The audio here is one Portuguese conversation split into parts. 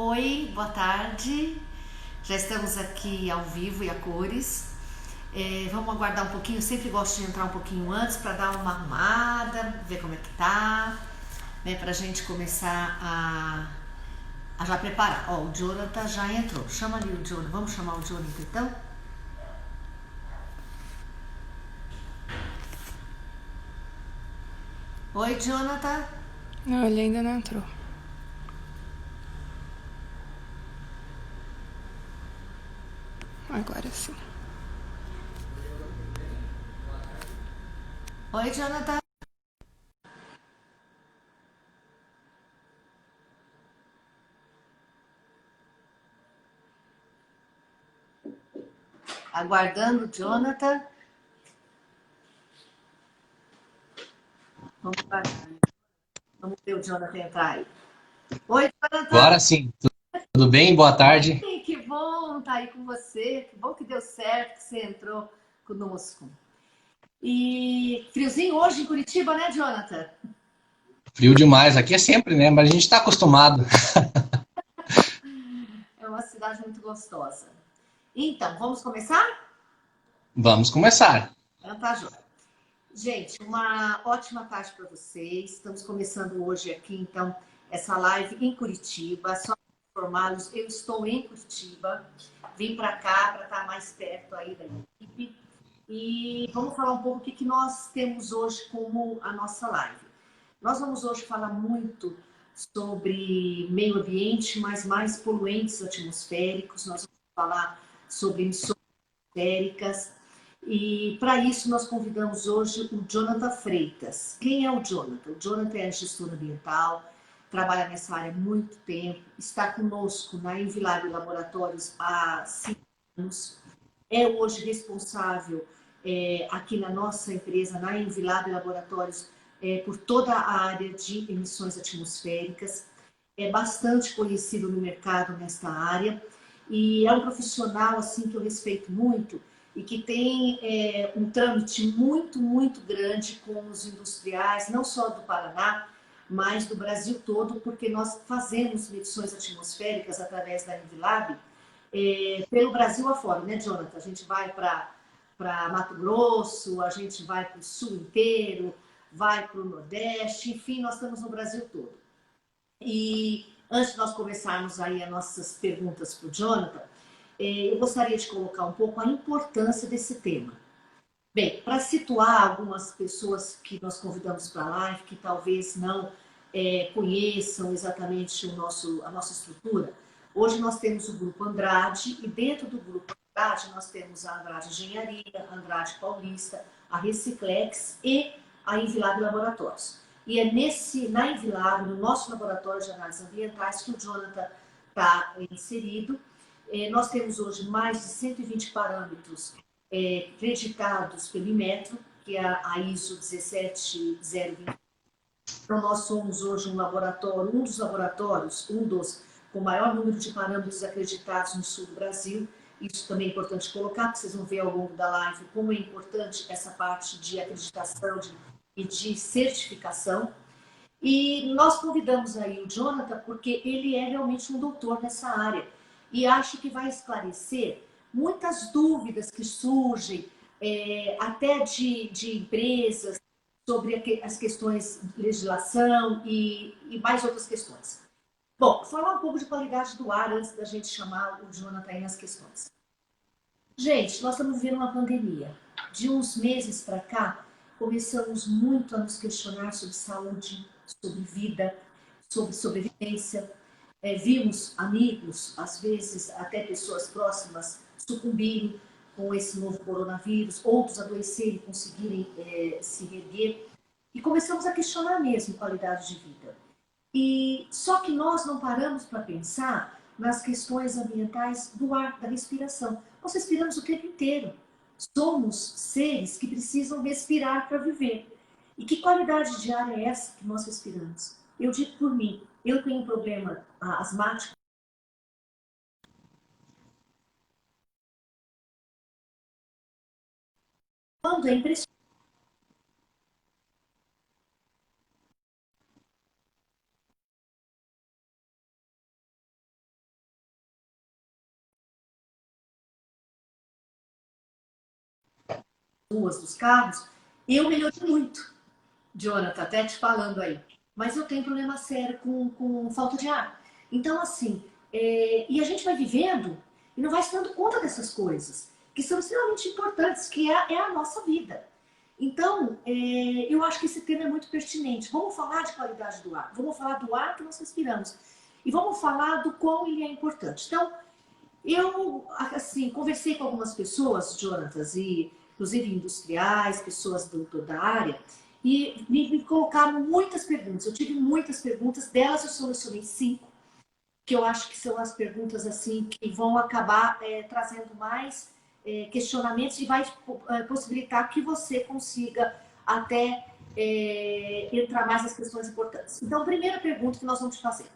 Oi, boa tarde. Já estamos aqui ao vivo e a cores. Vamos aguardar um pouquinho. Eu sempre gosto de entrar um pouquinho antes para dar uma arrumada, ver como é que tá, né? Pra gente começar a já preparar. Ó, o Jonathan já entrou. Chama ali o Jonathan. Vamos chamar o Jonathan então? Oi, Jonathan. Não, ele ainda não entrou. Agora sim. Oi, Jonathan. Aguardando o Jonathan. Vamos aguardar. Vamos ver o Jonathan entrar aí. Oi, Jonathan. Agora sim, tudo bem? Boa tarde. Oi, que bom estar aí com você. Que bom que deu certo, que você entrou conosco. E friozinho hoje em Curitiba, né, Jonathan? Frio demais, aqui é sempre, né? Mas a gente está acostumado. É uma cidade muito gostosa. Então, vamos começar? Vamos começar. Então tá, joia. Gente, uma ótima tarde para vocês. Estamos começando hoje aqui, então, essa live em Curitiba. Só para informá-los, eu estou em Curitiba. Vim para cá para estar mais perto aí da equipe. E vamos falar um pouco o que nós temos hoje como a nossa live. Nós vamos hoje falar muito sobre meio ambiente, mas mais poluentes atmosféricos. Nós vamos falar sobre emissões atmosféricas. E para isso nós convidamos hoje o Jonathan Freitas. Quem é o Jonathan? O Jonathan é gestor ambiental, trabalha nessa área há muito tempo, está conosco na Envilab Laboratórios há 5 anos, é hoje responsável aqui na nossa empresa, na Envilab Laboratórios, por toda a área de emissões atmosféricas. É bastante conhecido no mercado nesta área e é um profissional assim que eu respeito muito e que tem um trâmite muito, muito grande com os industriais, não só do Paraná, mas do Brasil todo, porque nós fazemos medições atmosféricas através da Envilab pelo Brasil afora, né, Jonathan? A gente vai para Mato Grosso, a gente vai para o Sul inteiro, vai para o Nordeste, enfim, nós estamos no Brasil todo. E antes de nós começarmos aí as nossas perguntas para o Jonathan, eu gostaria de colocar um pouco a importância desse tema. Bem, para situar algumas pessoas que nós convidamos para a live, que talvez não conheçam exatamente a nossa estrutura, hoje nós temos o Grupo Andrade, e dentro do Grupo Andrade nós temos a Andrade Engenharia, a Andrade Paulista, a Reciclex e a Envilab Laboratórios. E é na Envilab, no nosso laboratório de análises ambientais, que o Jonathan está inserido. Nós temos hoje mais de 120 parâmetros creditados pelo Inmetro, que é a ISO 17020. Então, nós somos hoje um laboratório, um dos com maior número de parâmetros acreditados no sul do Brasil. Isso também é importante colocar, porque vocês vão ver ao longo da live como é importante essa parte de acreditação e de certificação. E nós convidamos aí o Jonathan porque ele é realmente um doutor nessa área e acho que vai esclarecer muitas dúvidas que surgem, até de empresas, sobre as questões de legislação e mais outras questões. Bom, falar um pouco de qualidade do ar antes da gente chamar o Jonathan aí nas questões. Gente, nós estamos vivendo uma pandemia. De uns meses para cá, começamos muito a nos questionar sobre saúde, sobre vida, sobre sobrevivência. Vimos amigos, às vezes até pessoas próximas, sucumbirem com esse novo coronavírus, outros adoecerem e conseguirem se reerguer. E começamos a questionar mesmo qualidade de vida. E só que nós não paramos para pensar nas questões ambientais do ar, da respiração. Nós respiramos o tempo inteiro. Somos seres que precisam respirar para viver. E que qualidade de ar é essa que nós respiramos? Eu digo por mim, eu tenho um problema asmático. Quando é impressionante. ruas, dos carros, eu melhorei muito, Jonathan, até te falando aí. Mas eu tenho problema sério com falta de ar. Então, assim, e a gente vai vivendo e não vai se dando conta dessas coisas, que são extremamente importantes, que é a nossa vida. Então, eu acho que esse tema é muito pertinente. Vamos falar de qualidade do ar, vamos falar do ar que nós respiramos e vamos falar do quão ele é importante. Então, eu, assim, conversei com algumas pessoas, Jonatas, e inclusive industriais, pessoas da área, e me colocaram muitas perguntas. Eu tive muitas perguntas, delas eu solucionei 5, que eu acho que são as perguntas assim que vão acabar trazendo mais questionamentos e vai possibilitar que você consiga até entrar mais nas questões importantes. Então, a primeira pergunta que nós vamos te fazer: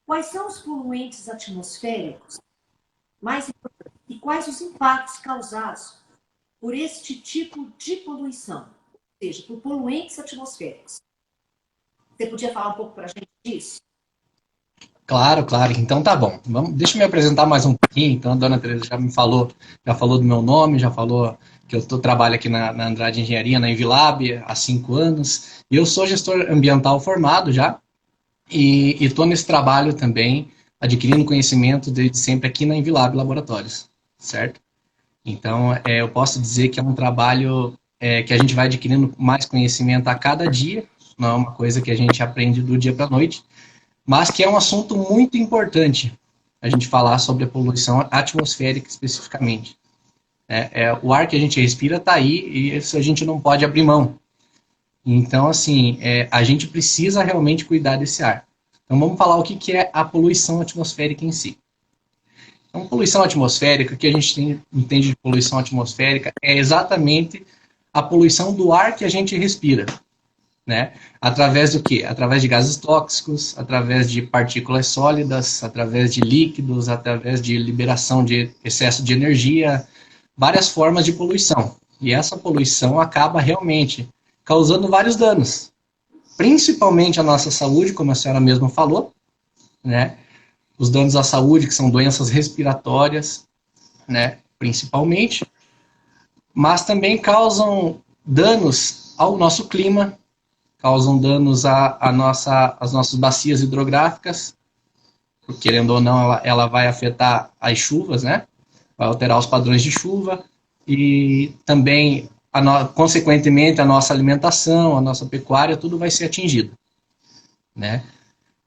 quais são os poluentes atmosféricos mais importantes e quais os impactos causados por este tipo de poluição, ou seja, por poluentes atmosféricos? Você podia falar um pouco para a gente disso? Claro, claro. Então tá bom. Deixa eu me apresentar mais um pouquinho. Então a dona Teresa já falou do meu nome, já falou que eu trabalho aqui na Andrade Engenharia, na Envilab, há 5 anos. E eu sou gestor ambiental formado já. E estou nesse trabalho também, adquirindo conhecimento desde sempre aqui na Envilab Laboratórios, certo? Então, eu posso dizer que é um trabalho que a gente vai adquirindo mais conhecimento a cada dia, não é uma coisa que a gente aprende do dia para a noite, mas que é um assunto muito importante a gente falar sobre a poluição atmosférica especificamente. O ar que a gente respira está aí e isso a gente não pode abrir mão. Então, assim, a gente precisa realmente cuidar desse ar. Então, vamos falar o que é a poluição atmosférica em si. Então, poluição atmosférica, o que a gente entende de poluição atmosférica é exatamente a poluição do ar que a gente respira, né? Através do quê? Através de gases tóxicos, através de partículas sólidas, através de líquidos, através de liberação de excesso de energia, várias formas de poluição. E essa poluição acaba realmente causando vários danos, principalmente à nossa saúde, como a senhora mesma falou, né? Os danos à saúde, que são doenças respiratórias, né? Principalmente, mas também causam danos ao nosso clima, causam danos às nossas bacias hidrográficas, porque, querendo ou não, ela vai afetar as chuvas, né? Vai alterar os padrões de chuva e também, consequentemente, a nossa alimentação, a nossa pecuária, tudo vai ser atingido, né?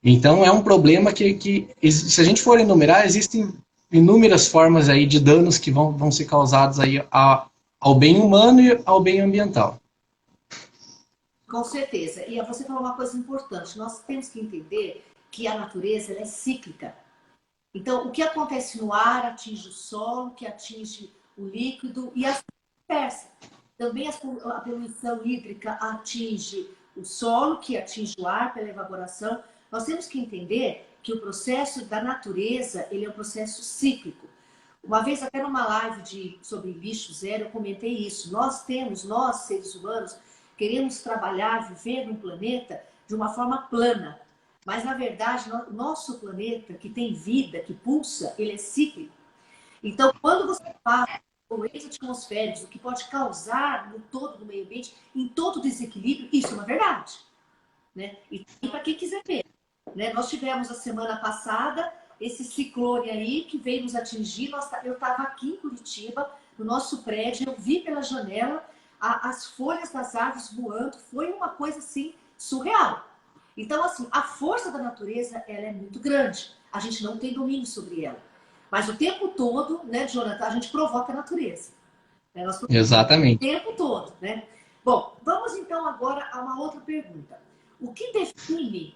Então, é um problema que, se a gente for enumerar, existem inúmeras formas aí de danos que vão ser causados aí ao bem humano e ao bem ambiental. Com certeza. E você falou uma coisa importante. Nós temos que entender que a natureza ela é cíclica. Então, o que acontece no ar atinge o solo, que atinge o líquido e vice-versa. Também a poluição hídrica atinge o solo, que atinge o ar pela evaporação. Nós temos que entender que o processo da natureza ele é um processo cíclico. Uma vez, até numa live sobre lixo zero, eu comentei isso. Nós, seres humanos, queremos trabalhar, viver num planeta de uma forma plana. Mas, na verdade, nosso planeta, que tem vida, que pulsa, ele é cíclico. Então, quando você fala de poluentes atmosféricos, o que pode causar no todo do meio ambiente, em todo o desequilíbrio, isso é uma verdade. Né? E para quem quiser ver. Né? Nós tivemos a semana passada esse ciclone aí que veio nos atingir. Eu estava aqui em Curitiba, no nosso prédio, eu vi pela janela as folhas das árvores voando. Foi uma coisa assim surreal. Então, assim, a força da natureza ela é muito grande. A gente não tem domínio sobre ela. Mas o tempo todo, né, Jonathan, a gente provoca a natureza. Né? Nós Exatamente. o tempo todo, né? Bom, vamos então agora a uma outra pergunta. O que define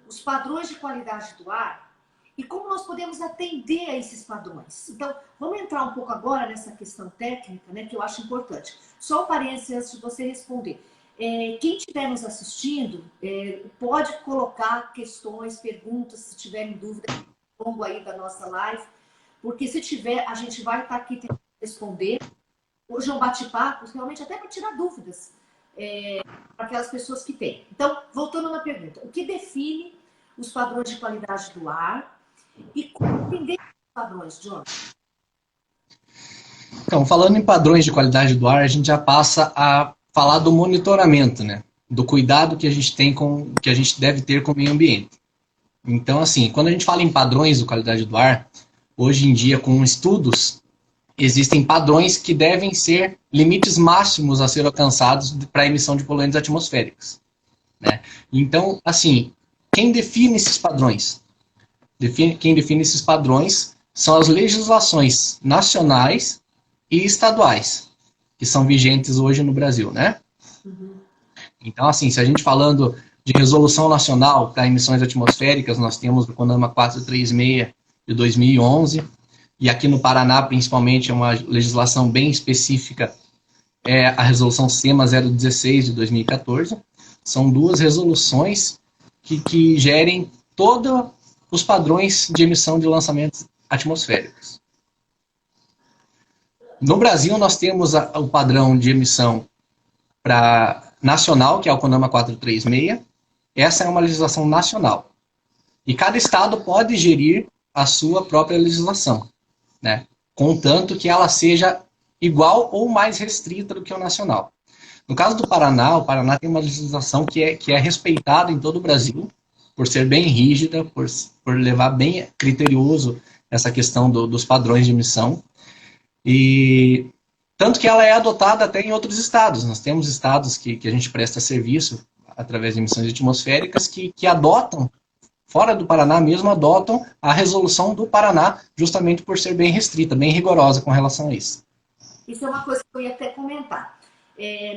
os padrões de qualidade do ar e como nós podemos atender a esses padrões? Então, vamos entrar um pouco agora nessa questão técnica, né, que eu acho importante. Só um parênteses antes de você responder. Quem estiver nos assistindo, pode colocar questões, perguntas, se tiverem dúvida, ao longo aí da nossa live, porque se tiver, a gente vai estar aqui tentando responder. Hoje é um bate-papo, realmente até para tirar dúvidas para aquelas pessoas que têm. Então, voltando na pergunta, o que define os padrões de qualidade do ar e como entender os padrões, John? Então, falando em padrões de qualidade do ar, a gente já passa a falar do monitoramento, né? Do cuidado que a gente tem que a gente deve ter com o meio ambiente. Então, assim, quando a gente fala em padrões de qualidade do ar, hoje em dia, com estudos, existem padrões que devem ser limites máximos a ser alcançados para a emissão de poluentes atmosféricos, né? Então, assim, quem define esses padrões? Quem define esses padrões são as legislações nacionais e estaduais, que são vigentes hoje no Brasil, né? Uhum. Então, assim, se a gente falando de resolução nacional para emissões atmosféricas, nós temos o CONAMA 436 de 2011, e aqui no Paraná, principalmente, é uma legislação bem específica, é a resolução SEMA 016 de 2014. São duas resoluções que gerem todos os padrões de emissão de lançamentos atmosféricos. No Brasil, nós temos o padrão de emissão nacional, que é o CONAMA 436. Essa é uma legislação nacional. E cada estado pode gerir a sua própria legislação, né? Contanto que ela seja igual ou mais restrita do que o nacional. No caso do Paraná, o Paraná tem uma legislação que é respeitada em todo o Brasil, por ser bem rígida, por levar bem criterioso essa questão dos padrões de emissão. E tanto que ela é adotada até em outros estados. Nós temos estados que a gente presta serviço através de emissões atmosféricas que adotam, fora do Paraná mesmo, adotam a resolução do Paraná, justamente por ser bem restrita, bem rigorosa com relação a isso. Isso é uma coisa que eu ia até comentar.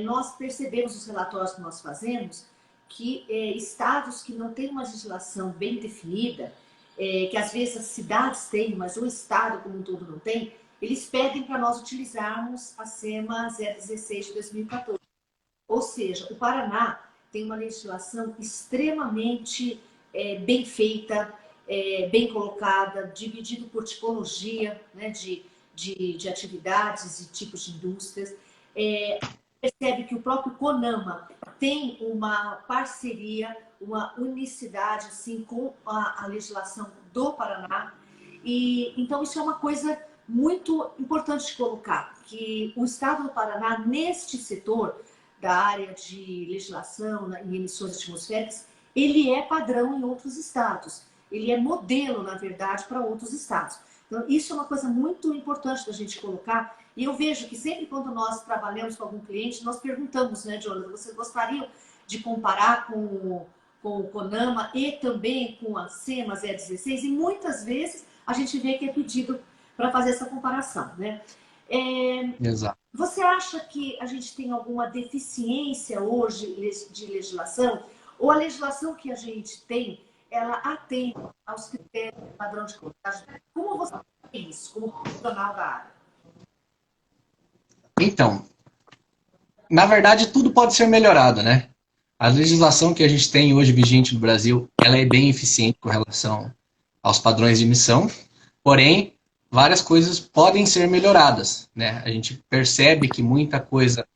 Nós percebemos nos relatórios que nós fazemos que estados que não têm uma legislação bem definida, que às vezes as cidades têm, mas o estado como um todo não tem, eles pedem para nós utilizarmos a SEMA 016 de 2014. Ou seja, o Paraná tem uma legislação extremamente bem feita, bem colocada, dividido por tipologia, né, de atividades e tipos de indústrias. Percebe que o próprio CONAMA tem uma parceria, uma unicidade assim, com a legislação do Paraná. E então isso é uma coisa muito importante de colocar, que o estado do Paraná, neste setor da área de legislação e emissões atmosféricas, ele é padrão em outros estados. Ele é modelo, na verdade, para outros estados. Então, isso é uma coisa muito importante da gente colocar. E eu vejo que sempre quando nós trabalhamos com algum cliente, nós perguntamos, né, Jonathan, vocês gostariam de comparar com o CONAMA e também com a SEMA 016? E muitas vezes a gente vê que é pedido para fazer essa comparação, né? Exato. Você acha que a gente tem alguma deficiência hoje de legislação? Ou a legislação que a gente tem, ela atende aos critérios do padrão de qualidade? Como você vê isso, como profissional da área? Então, na verdade, tudo pode ser melhorado, né? A legislação que a gente tem hoje vigente no Brasil, ela é bem eficiente com relação aos padrões de emissão, porém, várias coisas podem ser melhoradas, né? A gente percebe que muita coisa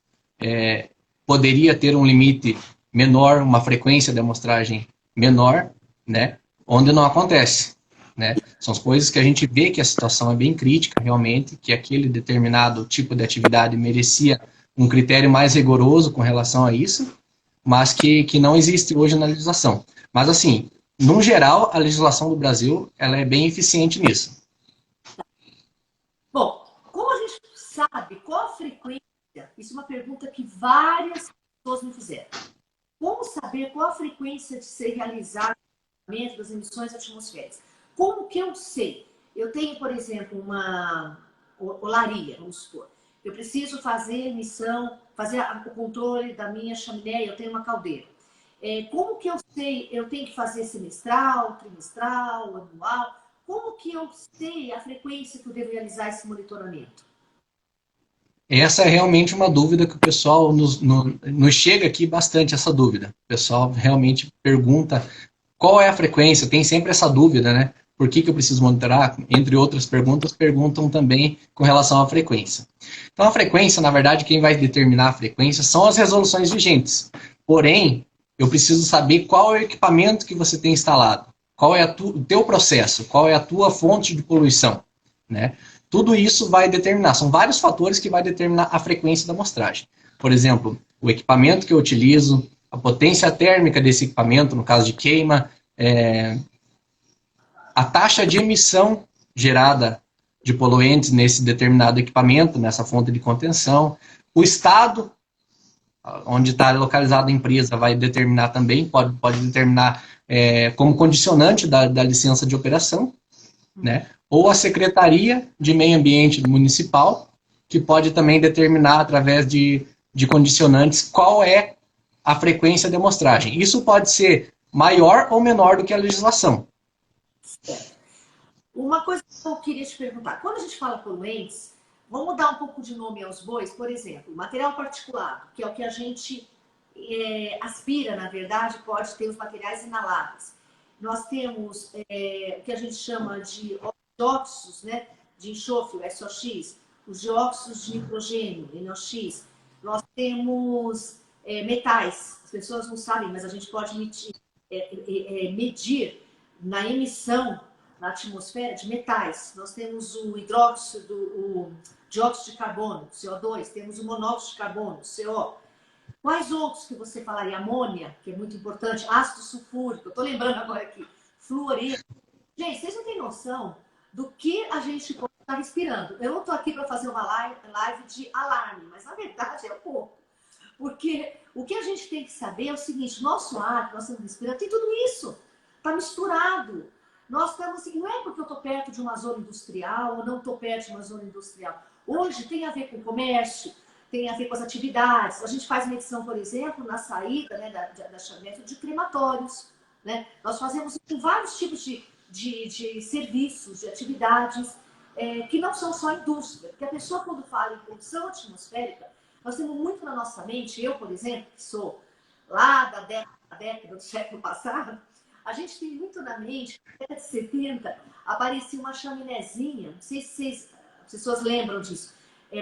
poderia ter um limite menor, uma frequência de amostragem menor, né? Onde não acontece, né? São as coisas que a gente vê que a situação é bem crítica, realmente, que aquele determinado tipo de atividade merecia um critério mais rigoroso com relação a isso, mas que não existe hoje na legislação. Mas, assim, no geral, a legislação do Brasil, ela é bem eficiente nisso. Bom, como a gente sabe qual a frequência, isso é uma pergunta que várias pessoas me fizeram. Como saber qual a frequência de ser realizado o tratamento das emissões atmosféricas? Como que eu sei? Eu tenho, por exemplo, uma olaria, vamos supor. Eu preciso fazer emissão, fazer o controle da minha chaminé, eu tenho uma caldeira. Como que eu sei? Eu tenho que fazer semestral, trimestral, anual? Como que eu sei a frequência que eu devo realizar esse monitoramento? Essa é realmente uma dúvida que o pessoal nos chega aqui bastante, essa dúvida. O pessoal realmente pergunta qual é a frequência, tem sempre essa dúvida, né? Por que eu preciso monitorar? Entre outras perguntas, perguntam também com relação à frequência. Então, a frequência, na verdade, quem vai determinar a frequência são as resoluções vigentes. Porém, eu preciso saber qual é o equipamento que você tem instalado, qual é o teu processo, qual é a tua fonte de poluição, né? Tudo isso vai determinar, são vários fatores que vai determinar a frequência da amostragem. Por exemplo, o equipamento que eu utilizo, a potência térmica desse equipamento, no caso de queima, a taxa de emissão gerada de poluentes nesse determinado equipamento, nessa fonte de contenção, o estado onde está localizada a empresa vai determinar também, pode determinar como condicionante da licença de operação, né? Ou a Secretaria de Meio Ambiente Municipal, que pode também determinar através de condicionantes qual é a frequência de amostragem. Isso pode ser maior ou menor do que a legislação. Uma coisa que eu queria te perguntar, quando a gente fala poluentes, vamos dar um pouco de nome aos bois, por exemplo, material particulado, que é o que a gente aspira, na verdade, pode ter os materiais inaláveis. Nós temos o que a gente chama de óxidos, né, de enxofre, o SOX, os dióxidos de nitrogênio, NOx. Nós temos metais, as pessoas não sabem, mas a gente pode medir na emissão na atmosfera de metais. Nós temos o hidróxido, o dióxido de carbono, CO2, temos o monóxido de carbono, CO. Quais outros que você falaria? Amônia, que é muito importante, ácido sulfúrico, eu estou lembrando agora aqui, fluoreno. Gente, vocês não têm noção do que a gente pode estar respirando. Eu não estou aqui para fazer uma live de alarme, mas na verdade é um pouco. Porque o que a gente tem que saber é o seguinte, nosso ar que nós estamos respirando tem tudo isso, está misturado. Nós estamos, não é porque eu estou perto de uma zona industrial ou não estou perto de uma zona industrial. Hoje tem a ver com o comércio, tem a ver com as atividades. A gente faz medição, por exemplo, na saída, né, da chamamento de crematórios. Né? Nós fazemos vários tipos de serviços, de atividades que não são só indústria. Porque a pessoa, quando fala em poluição atmosférica, nós temos muito na nossa mente, eu, por exemplo, que sou lá da década do século passado, a gente tem muito na mente, na década de 70, aparecia uma chaminézinha, não sei se as pessoas lembram disso.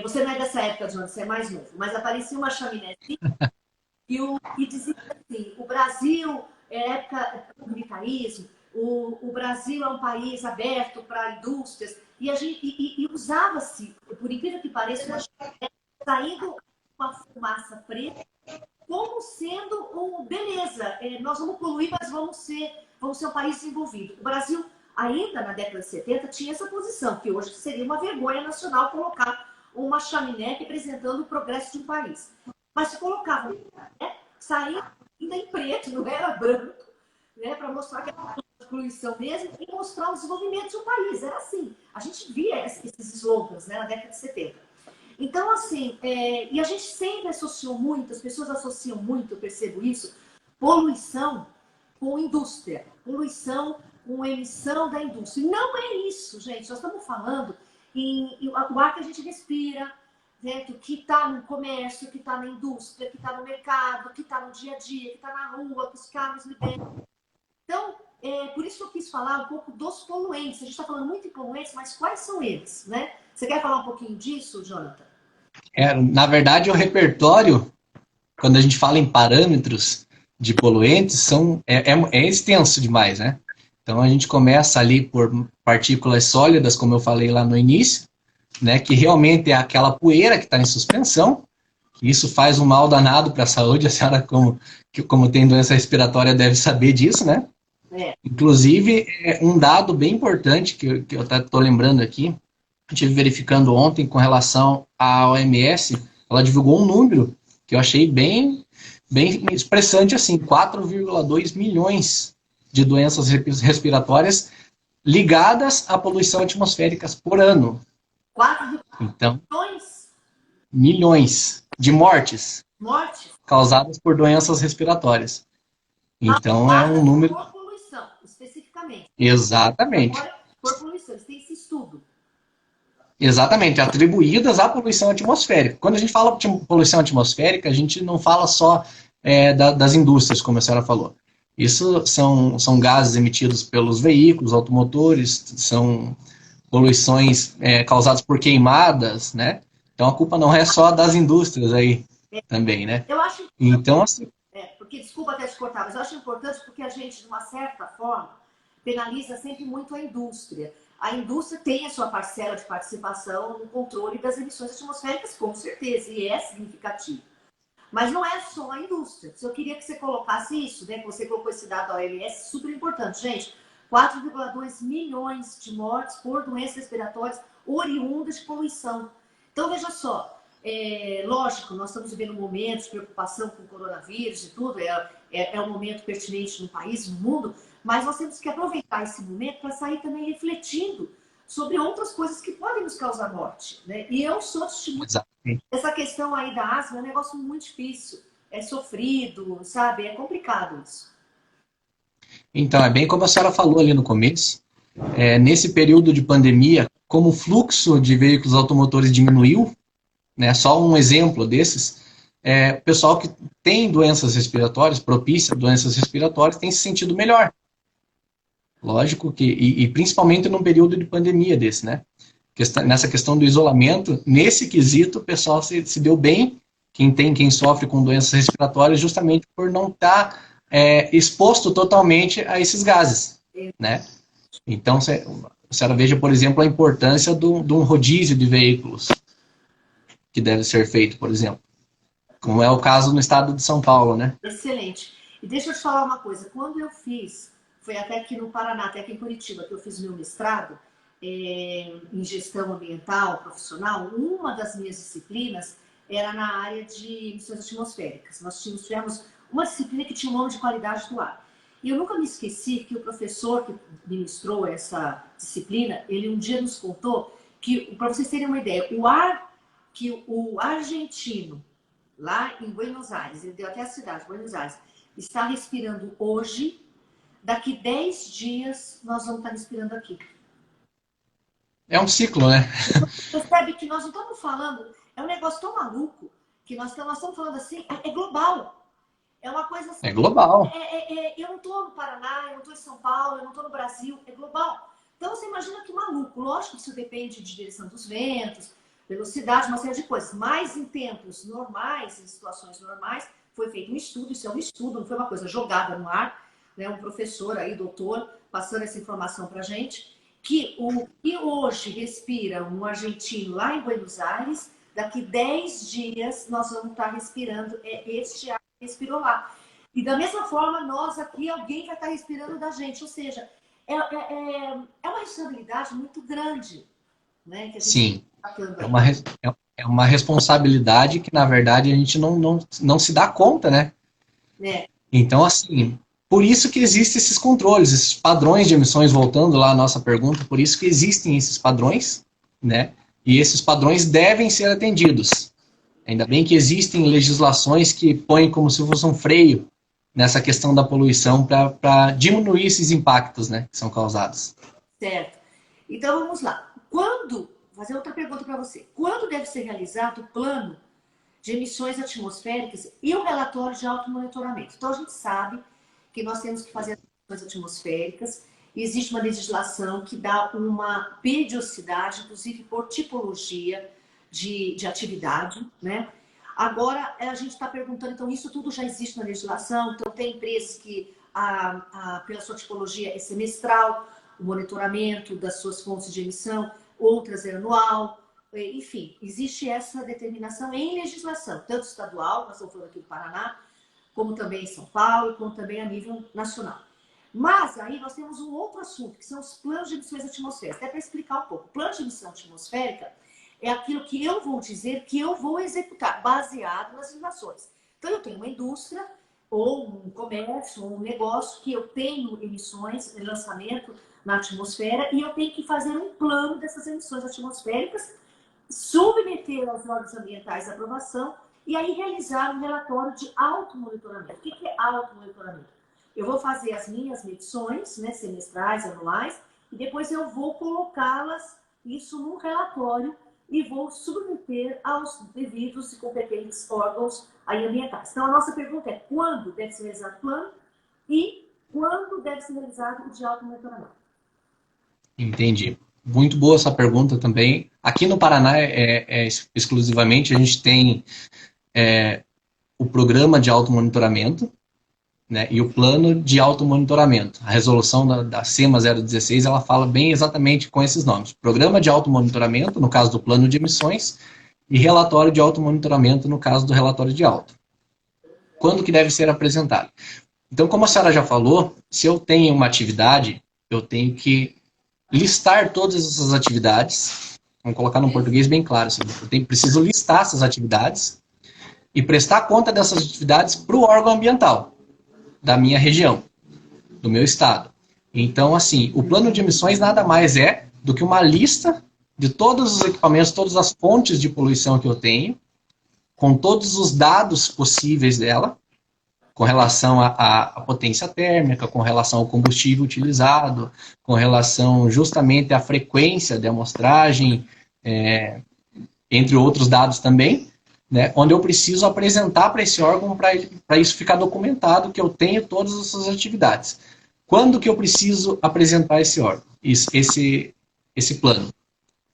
Você não é dessa época, João, você é mais novo, mas aparecia uma chaminézinha e dizia assim, o Brasil é época do militarismo, o Brasil é um país aberto para indústrias, e usava-se, por incrível que pareça, uma chaminé saindo uma fumaça preta, como sendo beleza, nós vamos poluir, mas vamos ser um país desenvolvido. O Brasil, ainda na década de 70, tinha essa posição, que hoje seria uma vergonha nacional colocar uma chaminé representando o progresso de um país. Mas se colocava, saía ainda em preto, não era branco, né, para mostrar que era poluição mesmo e mostrar o desenvolvimento de um país. Era assim. A gente via esses slogans, né, na década de 70. Então, assim, e a gente sempre associou muito, as pessoas associam muito, eu percebo isso, poluição com indústria, poluição com emissão da indústria. Não é isso, gente. Nós estamos falando o ar que a gente respira, né, que está no comércio, que está na indústria, que está no mercado, que está no dia a dia, que está na rua, que os carros liberam. Então, por isso que eu quis falar um pouco dos poluentes. A gente está falando muito em poluentes, mas quais são eles, né? Você quer falar um pouquinho disso, Jonathan? Na verdade, o repertório, quando a gente fala em parâmetros de poluentes, é extenso demais, né? Então, a gente começa ali por partículas sólidas, como eu falei lá no início, né? Que realmente é aquela poeira que está em suspensão. Isso faz um mal danado para a saúde. A senhora, como tem doença respiratória, deve saber disso, né? Inclusive, um dado bem importante que eu estou lembrando aqui, eu estive verificando ontem com relação à OMS, ela divulgou um número que eu achei bem expressante, assim, 4,2 milhões de doenças respiratórias ligadas à poluição atmosférica por ano. 4 então, milhões de mortes causadas por doenças respiratórias. Então, é um número... Por poluição, especificamente. Exatamente. Agora, por poluição, tem esse estudo. Exatamente, atribuídas à poluição atmosférica. Quando a gente fala de poluição atmosférica, a gente não fala só das indústrias, como a senhora falou. Isso são gases emitidos pelos veículos, automotores, são poluições causadas por queimadas, né? Então a culpa não é só das indústrias aí também, né? Eu acho então, assim... porque, desculpa até te cortar, mas eu acho importante porque a gente, de uma certa forma, penaliza sempre muito a indústria. A indústria tem a sua parcela de participação no controle das emissões atmosféricas, com certeza, e é significativo. Mas não é só a indústria. Eu queria que você colocasse isso, né? Que você colocou esse dado da OMS, super importante. Gente, 4,2 milhões de mortes por doenças respiratórias oriundas de poluição. Então, veja só, lógico, nós estamos vivendo um momento de preocupação com o coronavírus e tudo, é um momento pertinente no país, no mundo, mas nós temos que aproveitar esse momento para sair também refletindo sobre outras coisas que podem nos causar morte, né? E eu sou testemunha. Essa questão aí da asma é um negócio muito difícil, é sofrido, sabe? É complicado isso. Então, é bem como a senhora falou ali no começo, nesse período de pandemia, como o fluxo de veículos automotores diminuiu, né, só um exemplo desses, o pessoal que tem doenças respiratórias, propícia a doenças respiratórias, tem se sentido melhor. Lógico que, e principalmente num período de pandemia desse, né? Nessa questão do isolamento, nesse quesito, o pessoal se deu bem, quem sofre com doenças respiratórias, justamente por não estar exposto totalmente a esses gases, né? Então, a senhora veja, por exemplo, a importância de um rodízio de veículos que deve ser feito, por exemplo, como é o caso no estado de São Paulo, né? Excelente. E deixa eu te falar uma coisa, quando eu fiz, foi até aqui no Paraná, até aqui em Curitiba, que eu fiz meu mestrado em gestão ambiental profissional, uma das minhas disciplinas era na área de emissões atmosféricas. Nós tivemos uma disciplina que tinha um nome de qualidade do ar. E eu nunca me esqueci que o professor que ministrou essa disciplina, ele um dia nos contou que, para vocês terem uma ideia, o ar que o argentino, lá em Buenos Aires, ele deu até a cidade, Buenos Aires, está respirando hoje, daqui 10 dias nós vamos estar respirando aqui. É um ciclo, né? Percebe que nós não estamos falando, é um negócio tão maluco, que nós estamos falando assim, é global. É uma coisa assim. É global. Eu não estou no Paraná, eu não estou em São Paulo, eu não estou no Brasil, é global. Então você imagina que maluco. Lógico que isso depende de direção dos ventos, velocidade, uma série de coisas. Mas em tempos normais, em situações normais, foi feito um estudo, isso é um estudo, não foi uma coisa jogada no ar, né? Um professor aí, doutor, passando essa informação para a gente, que o que hoje respira um argentino lá em Buenos Aires, daqui 10 dias nós vamos estar respirando este ar que respirou lá. E da mesma forma, nós aqui, alguém vai estar respirando da gente. Ou seja, é uma responsabilidade muito grande, né? Que a gente Sim, tá tendo é uma responsabilidade que, na verdade, a gente não se dá conta, né? Então, assim, por isso que existem esses controles, esses padrões de emissões, voltando lá à nossa pergunta, por isso que existem esses padrões, né? E esses padrões devem ser atendidos. Ainda bem que existem legislações que põem como se fosse um freio nessa questão da poluição para diminuir esses impactos, né, que são causados. Certo. Então, vamos lá. Vou fazer outra pergunta para você. Quando deve ser realizado o plano de emissões atmosféricas e o relatório de automonitoramento? Então, a gente sabe que nós temos que fazer as emissões atmosféricas. Existe uma legislação que dá uma periodicidade, inclusive por tipologia de atividade, né? Agora, a gente está perguntando, então, isso tudo já existe na legislação, então tem empresas que, pela sua tipologia, é semestral, o monitoramento das suas fontes de emissão, outras é anual, enfim, existe essa determinação em legislação, tanto estadual, nós estamos falando aqui do Paraná, como também em São Paulo, como também a nível nacional. Mas aí nós temos um outro assunto, que são os planos de emissões atmosféricas. Até para explicar um pouco. O plano de emissão atmosférica é aquilo que eu vou dizer que eu vou executar, baseado nas legislações. Então, eu tenho uma indústria, ou um comércio, ou um negócio, que eu tenho emissões, lançamento na atmosfera, e eu tenho que fazer um plano dessas emissões atmosféricas, submeter aos órgãos ambientais a aprovação, e aí realizar um relatório de automonitoramento. O que é automonitoramento? Eu vou fazer as minhas medições, né, semestrais, anuais, e depois eu vou colocá-las, isso num relatório, e vou submeter aos devidos e competentes órgãos aí ambientais. Então, a nossa pergunta é: quando deve ser realizado o plano e quando deve ser realizado o de automonitoramento? Entendi. Muito boa essa pergunta também. Aqui no Paraná, exclusivamente, a gente tem o programa de automonitoramento, né, e o plano de automonitoramento. A resolução da SEMA 016, ela fala bem exatamente com esses nomes. Programa de automonitoramento, no caso do plano de emissões, e relatório de automonitoramento, no caso do relatório de auto. Quando que deve ser apresentado? Então, como a senhora já falou, se eu tenho uma atividade, eu tenho que listar todas essas atividades, vamos colocar num português bem claro, assim, preciso listar essas atividades e prestar conta dessas atividades para o órgão ambiental da minha região, do meu estado. Então, assim, o plano de emissões nada mais é do que uma lista de todos os equipamentos, todas as fontes de poluição que eu tenho, com todos os dados possíveis dela, com relação à potência térmica, com relação ao combustível utilizado, com relação justamente à frequência de amostragem, entre outros dados também, né, onde eu preciso apresentar para esse órgão para isso ficar documentado que eu tenho todas essas atividades. Quando que eu preciso apresentar esse órgão, esse plano?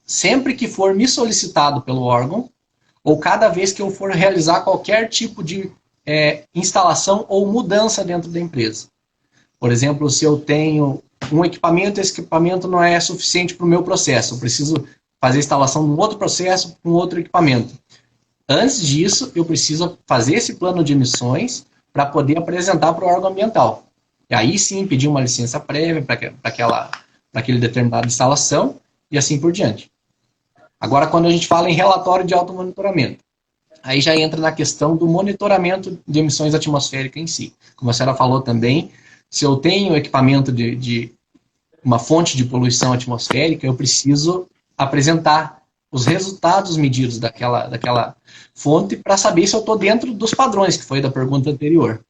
Sempre que for me solicitado pelo órgão, ou cada vez que eu for realizar qualquer tipo de instalação ou mudança dentro da empresa. Por exemplo, se eu tenho um equipamento, esse equipamento não é suficiente para o meu processo, eu preciso fazer a instalação de um outro processo com outro equipamento. Antes disso, eu preciso fazer esse plano de emissões para poder apresentar para o órgão ambiental. E aí sim, pedir uma licença prévia para aquele determinada instalação e assim por diante. Agora, quando a gente fala em relatório de automonitoramento, aí já entra na questão do monitoramento de emissões atmosféricas em si. Como a senhora falou também, se eu tenho equipamento de uma fonte de poluição atmosférica, eu preciso apresentar os resultados medidos daquela fonte para saber se eu estou dentro dos padrões, que foi da pergunta anterior.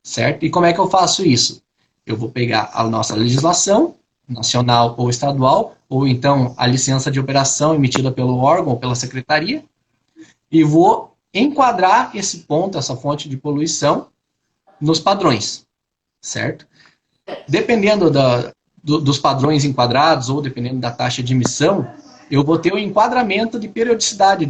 Certo? E como é que eu faço isso? Eu vou pegar a nossa legislação, nacional ou estadual, ou então a licença de operação emitida pelo órgão ou pela secretaria, e vou enquadrar esse ponto, essa fonte de poluição, nos padrões, certo? Dependendo dos padrões enquadrados, ou dependendo da taxa de emissão, eu vou ter o enquadramento de periodicidade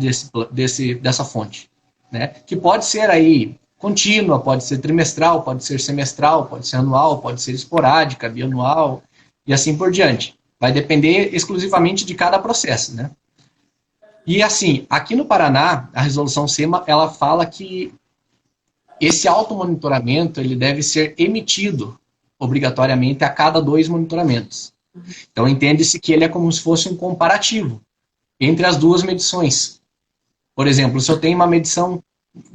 dessa fonte, né? Que pode ser aí contínua, pode ser trimestral, pode ser semestral, pode ser anual, pode ser esporádica, bianual, e assim por diante. Vai depender exclusivamente de cada processo, né? E assim, aqui no Paraná, a resolução SEMA, ela fala que esse automonitoramento, ele deve ser emitido obrigatoriamente a cada 2 monitoramentos. Então, entende-se que ele é como se fosse um comparativo entre as 2 medições. Por exemplo, se eu tenho uma medição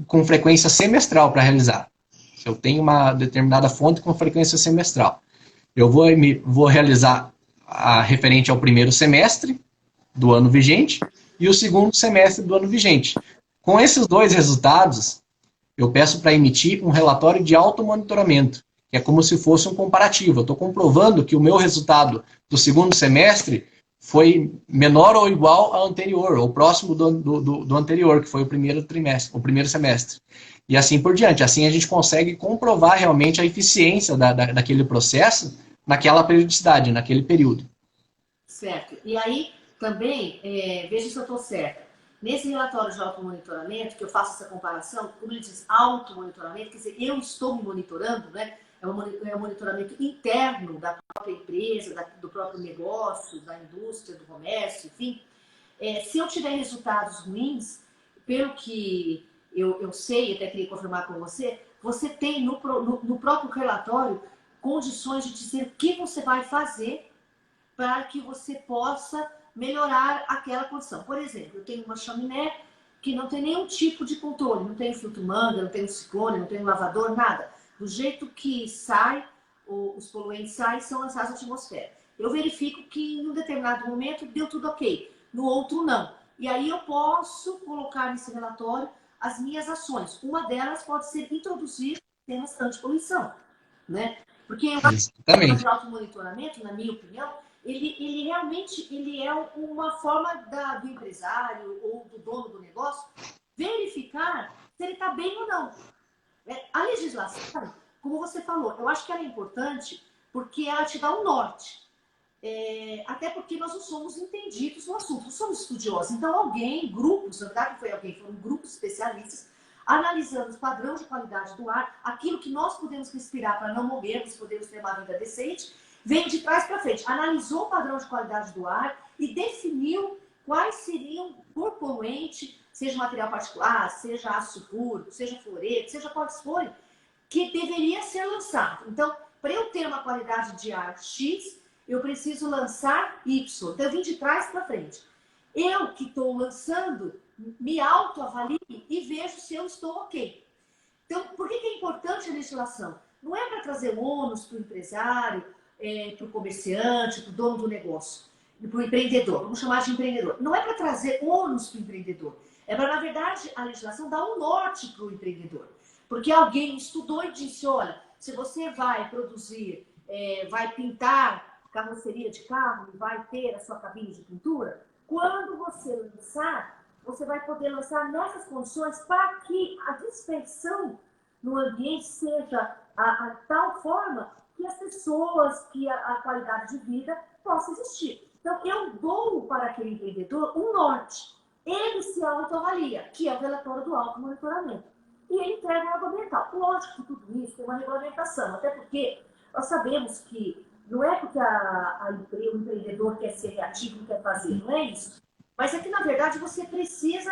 com frequência semestral para realizar, se eu tenho uma determinada fonte com frequência semestral, eu vou realizar a referente ao primeiro semestre do ano vigente e o segundo semestre do ano vigente. Com esses 2 resultados, eu peço para emitir um relatório de automonitoramento, que é como se fosse um comparativo. Eu estou comprovando que o meu resultado do segundo semestre foi menor ou igual ao anterior, ou próximo do anterior, que foi o primeiro trimestre, o primeiro semestre. E assim por diante. Assim a gente consegue comprovar realmente a eficiência daquele processo naquela periodicidade, naquele período. Certo. E aí, também, veja se eu estou certa. Nesse relatório de automonitoramento, que eu faço essa comparação, como ele diz automonitoramento, quer dizer, eu estou me monitorando, né? É um monitoramento interno da própria empresa, do próprio negócio, da indústria, do comércio, enfim. Se eu tiver resultados ruins, pelo que eu sei, até queria confirmar com você, você tem no próprio relatório condições de dizer o que você vai fazer para que você possa melhorar aquela condição. Por exemplo, eu tenho uma chaminé que não tem nenhum tipo de controle, não tem filtro manga, não tem ciclone, não tem lavador, nada. Do jeito que sai, os poluentes saem, são lançados na atmosfera. Eu verifico que em um determinado momento deu tudo ok, no outro não. E aí eu posso colocar nesse relatório as minhas ações. Uma delas pode ser introduzir sistemas antipoluição, né? Porque eu acho que o sistema de automonitoramento, na minha opinião, ele realmente é uma forma do empresário ou do dono do negócio verificar se ele está bem ou não. A legislação, como você falou, eu acho que ela é importante porque ela te dá um norte. Até porque nós não somos entendidos no assunto, não somos estudiosos. Então grupos, na verdade não foi alguém, foram grupos especialistas, analisamos o padrão de qualidade do ar, aquilo que nós podemos respirar para não morrermos, podemos ter uma vida decente, veio de trás para frente, analisou o padrão de qualidade do ar e definiu quais seriam por poluente, seja material particular, seja ácido puro, seja fluoreto, seja quais forem, que deveria ser lançado. Então, para eu ter uma qualidade de ar X, eu preciso lançar Y. Então, eu vim de trás para frente. Eu que estou lançando, me autoavalio e vejo se eu estou ok. Então, por que é importante a legislação? Não é para trazer ônus para o empresário, para o comerciante, para o dono do negócio, para o empreendedor. Vamos chamar de empreendedor. Não é para trazer ônus para o empreendedor. É para, na verdade, a legislação dar um norte para o empreendedor. Porque alguém estudou e disse, olha, se você vai produzir, vai pintar carroceria de carro e vai ter a sua cabine de pintura, quando você lançar, você vai poder lançar nessas condições para que a dispersão no ambiente seja a tal forma que as pessoas, que a qualidade de vida possa existir. Então, eu dou para aquele empreendedor um norte. Ele se autoavalia, que é o relatório do automonitoramento. E ele entrega a água ambiental. Lógico que tudo isso tem uma regulamentação, até porque nós sabemos que não é porque o empreendedor quer ser reativo e quer fazer, não é isso. Mas é que, na verdade, você precisa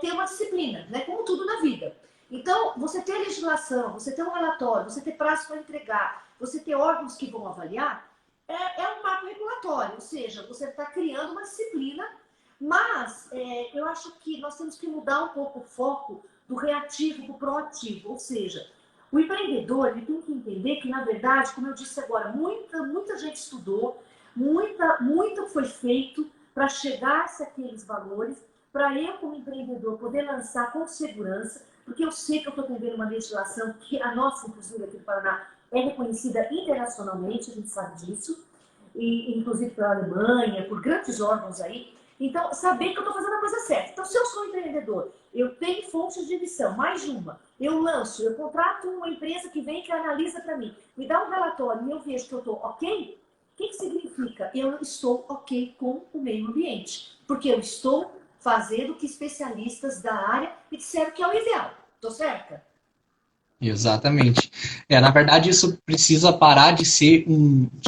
ter uma disciplina, né? Como tudo na vida. Então, você ter legislação, você ter um relatório, você ter prazo para entregar, você ter órgãos que vão avaliar, é um marco regulatório, ou seja, você está criando uma disciplina, mas eu acho que nós temos que mudar um pouco o foco do reativo para o proativo, ou seja, o empreendedor ele tem que entender que, na verdade, como eu disse agora, muita gente estudou, muito foi feito para chegar-se àqueles valores, para eu, como empreendedor, poder lançar com segurança, porque eu sei que eu estou atendendo uma legislação que a nossa, inclusive, aqui no Paraná, é reconhecida internacionalmente, a gente sabe disso, e inclusive pela Alemanha, por grandes órgãos aí. Então, saber que eu estou fazendo a coisa certa. Então, se eu sou empreendedor, eu tenho fontes de emissão, mais de uma, eu lanço, eu contrato uma empresa que vem, que analisa para mim, me dá um relatório e eu vejo que eu estou ok, o que significa? Eu estou ok com o meio ambiente, porque eu estou fazendo o que especialistas da área me disseram que é o ideal. Estou certa? Exatamente. Na verdade, isso precisa parar de ser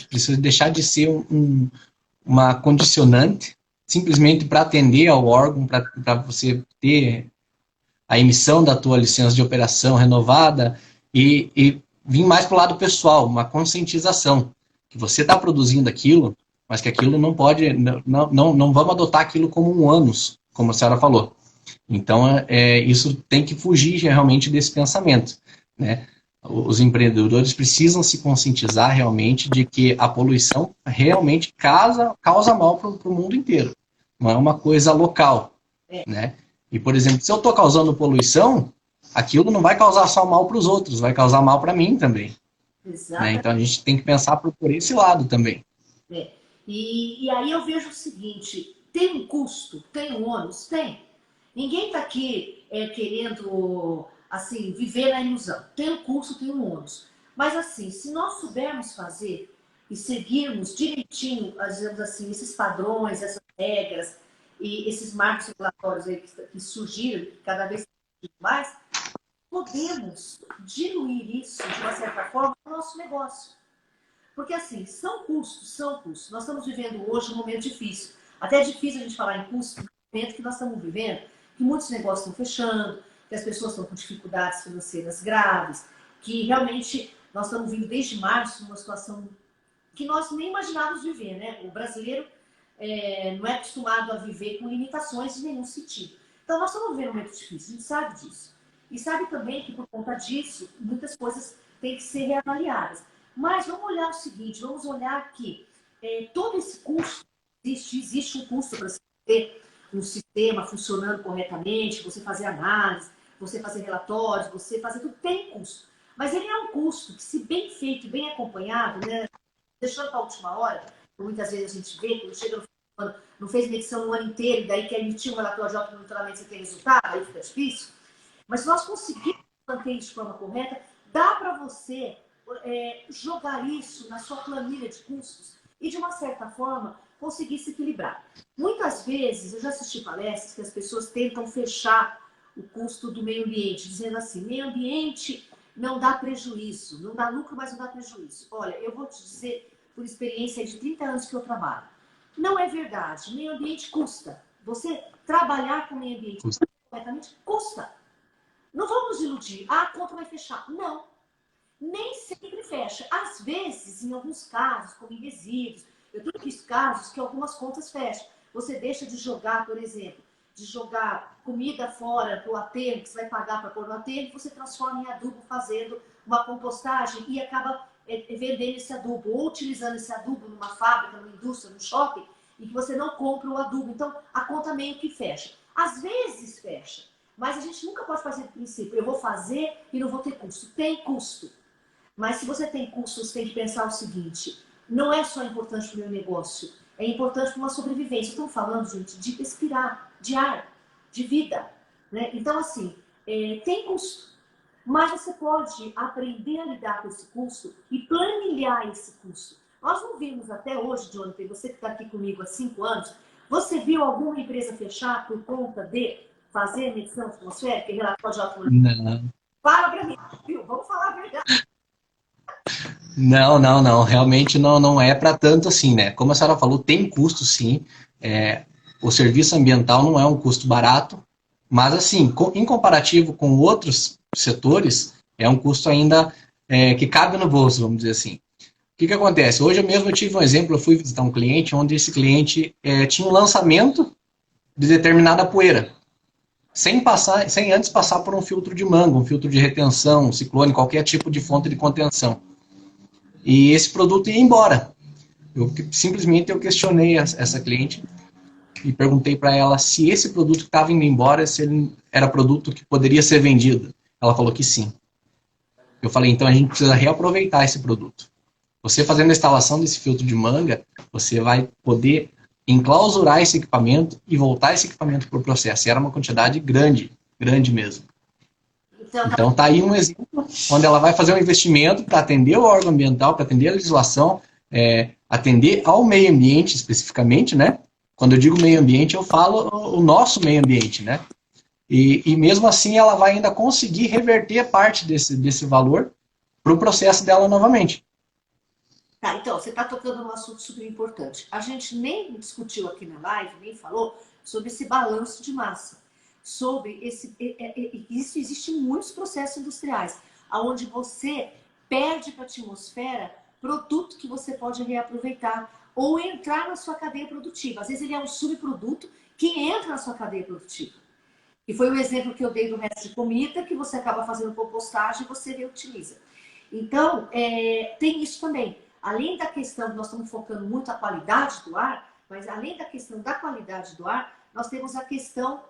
precisa deixar de ser uma condicionante, simplesmente para atender ao órgão, para você ter a emissão da tua licença de operação renovada e vir mais para o lado pessoal, uma conscientização, que você está produzindo aquilo, mas que aquilo não pode, não vamos adotar aquilo como um ônus, como a senhora falou. Então, isso tem que fugir realmente desse pensamento, né? Os empreendedores precisam se conscientizar realmente de que a poluição realmente causa mal para o mundo inteiro. Não é uma coisa local, né? E, por exemplo, se eu estou causando poluição, aquilo não vai causar só mal para os outros, vai causar mal para mim também. Né? Então, a gente tem que pensar por esse lado também. E aí eu vejo o seguinte, tem um custo, tem um ônus? Tem. Ninguém está aqui querendo assim, viver na ilusão. Tem um custo, tem um ônus. Mas assim, se nós soubermos fazer e seguirmos direitinho, digamos assim, esses padrões, essas regras e esses marcos regulatórios aí que surgiram, que cada vez mais, podemos diluir isso, de uma certa forma, no nosso negócio. Porque assim, são custos. Nós estamos vivendo hoje um momento difícil. Até é difícil a gente falar em custo no momento que nós estamos vivendo, que muitos negócios estão fechando, que as pessoas estão com dificuldades financeiras graves, que realmente nós estamos vindo desde março numa situação que nós nem imaginávamos viver, né? O brasileiro não é acostumado a viver com limitações de nenhum sentido. Então, nós estamos vivendo um momento difícil, a gente sabe disso. E sabe também que, por conta disso, muitas coisas têm que ser reavaliadas. Mas vamos olhar o seguinte, vamos olhar que todo esse custo, existe um custo para você ter um sistema funcionando corretamente, você fazer análise, você fazer relatórios, você fazer tudo, tem custo. Mas ele é um custo que, se bem feito e bem acompanhado, né, deixando para a última hora, muitas vezes a gente vê, quando chega no ano, não fez medição no ano inteiro, daí quer emitir um relatório de automonitoramento, você tem resultado, aí fica difícil. Mas se nós conseguirmos manter isso de forma correta, dá para você jogar isso na sua planilha de custos e, de uma certa forma, conseguir se equilibrar. Muitas vezes, eu já assisti palestras que as pessoas tentam fechar o custo do meio ambiente, dizendo assim, meio ambiente não dá prejuízo, não dá lucro, mas não dá prejuízo. Olha, eu vou te dizer, por experiência de 30 anos que eu trabalho, não é verdade, meio ambiente custa. Você trabalhar com meio ambiente completamente custa. Não vamos nos iludir, a conta vai fechar. Não, nem sempre fecha. Às vezes, em alguns casos, como em resíduos, eu tenho visto casos que algumas contas fecham. Você deixa de jogar, por exemplo, de jogar comida fora para o aterro, que você vai pagar para pôr no aterro, você transforma em adubo fazendo uma compostagem e acaba vendendo esse adubo, ou utilizando esse adubo numa fábrica, numa indústria, num shopping, e que você não compra o adubo. Então, a conta meio que fecha. Às vezes fecha, mas a gente nunca pode fazer do princípio, eu vou fazer e não vou ter custo. Tem custo. Mas se você tem custo, você tem que pensar o seguinte, não é só importante para o meu negócio, é importante para uma sobrevivência. Estamos falando, gente, de respirar, de ar, de vida. Né? Então, assim, tem custo. Mas você pode aprender a lidar com esse custo e planilhar esse custo. Nós não vimos até hoje, Jonathan, você que está aqui comigo há 5 anos, você viu alguma empresa fechar por conta de fazer medição atmosférica em relação ao Não. Fala para mim, viu? Vamos falar a verdade. Não, não, não. Realmente não é para tanto assim, né? Como a senhora falou, tem custo sim. O serviço ambiental não é um custo barato, mas assim, em comparativo com outros setores, é um custo ainda que cabe no bolso, vamos dizer assim. O que acontece? Hoje mesmo eu tive um exemplo, eu fui visitar um cliente onde esse cliente tinha um lançamento de determinada poeira, sem antes passar por um filtro de mango, um filtro de retenção, um ciclone, qualquer tipo de fonte de contenção. E esse produto ia embora. Simplesmente eu questionei essa cliente e perguntei para ela se esse produto que estava indo embora, se ele era produto que poderia ser vendido. Ela falou que sim. Eu falei, então a gente precisa reaproveitar esse produto. Você fazendo a instalação desse filtro de manga, você vai poder enclausurar esse equipamento e voltar esse equipamento para o processo. E era uma quantidade grande, grande mesmo. Então tá aí um exemplo onde ela vai fazer um investimento para atender o órgão ambiental, para atender a legislação, atender ao meio ambiente especificamente, né? Quando eu digo meio ambiente, eu falo o nosso meio ambiente, né? E mesmo assim ela vai ainda conseguir reverter parte desse valor para o processo dela novamente. Tá, então, você está tocando num assunto super importante. A gente nem discutiu aqui na live, nem falou sobre esse balanço de massa. Sobre isso existe em muitos processos industriais, onde você perde para a atmosfera produto que você pode reaproveitar ou entrar na sua cadeia produtiva. Às vezes ele é um subproduto que entra na sua cadeia produtiva. E foi o exemplo que eu dei do resto de comida, que você acaba fazendo compostagem e você reutiliza. Então, tem isso também. Além da questão, nós estamos focando muito a qualidade do ar, mas além da questão da qualidade do ar, nós temos a questão